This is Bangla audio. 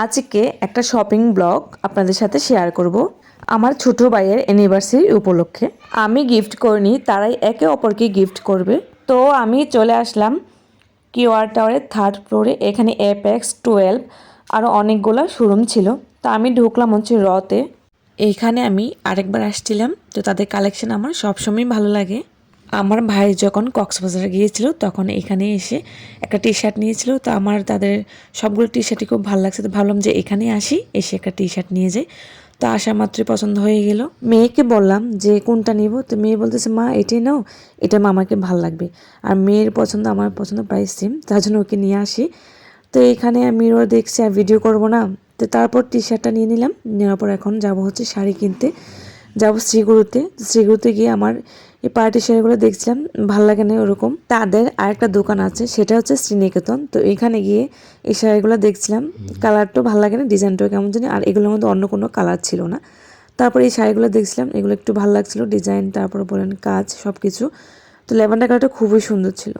আজকে একটা শপিং ব্লগ আপনাদের সাথে শেয়ার করব আমার ছোট ভাইয়ের অ্যানিভার্সারি উপলক্ষে। আমি গিফট করিনি, তারাই একে অপরকে গিফট করবে। তো আমি চলে আসলাম কিউআর টাওয়ারের 3rd ফ্লোরে। এখানে অ্যাপেক্স 12 আরও অনেকগুলো শোরুম ছিল। তো আমি ঢুকলাম হচ্ছে রতে। এইখানে আমি আরেকবার আসছিলাম, তো তাদের কালেকশন আমার সবসময় ভালো লাগে। আমার ভাই যখন কক্সবাজারে গিয়েছিল তখন এখানে এসে একটা টি শার্ট নিয়েছিল। তো আমার তাদের সবগুলো টি শার্টই খুব ভালো লাগছে। তো ভাবলাম যে এখানে আসি, এসে একটা টি শার্ট নিয়ে যাই। তো আসা মাত্রই পছন্দ হয়ে গেল। মেয়েকে বললাম যে কোনটা নিব, তো মেয়ে বলতেছে মা এটাই নাও, এটা মামাকে ভালো লাগবে। আর মেয়ের পছন্দ আমার পছন্দ প্রায় সেম, তার জন্য ওকে নিয়ে আসি। তো এখানে আমিও দেখছি আর ভিডিও করব না, তো তারপর টি শার্টটা নিয়ে নিলাম। নেওয়ার পর এখন যাব হচ্ছে শাড়ি কিনতে, যাব শ্রীগুরুতে। শ্রীগুরুতে গিয়ে আমার এই পার্টি শাড়িগুলো দেখছিলাম, ভালো লাগে না ওরকম। তাদের আরেকটা দোকান আছে, সেটা হচ্ছে শ্রীনিকেতন। তো এখানে গিয়ে এই শাড়িগুলো দেখছিলাম, কালারটাও ভালো লাগে না, ডিজাইনটাও কেমন জানি, আর এগুলোর মধ্যে অন্য কোনো কালার ছিল না। তারপর এই শাড়িগুলো দেখছিলাম, এগুলো একটু ভালো লাগছিল, ডিজাইন তারপর বলেন কাজ সব কিছু। তো ল্যাভেন্ডার কালারটা খুবই সুন্দর ছিল।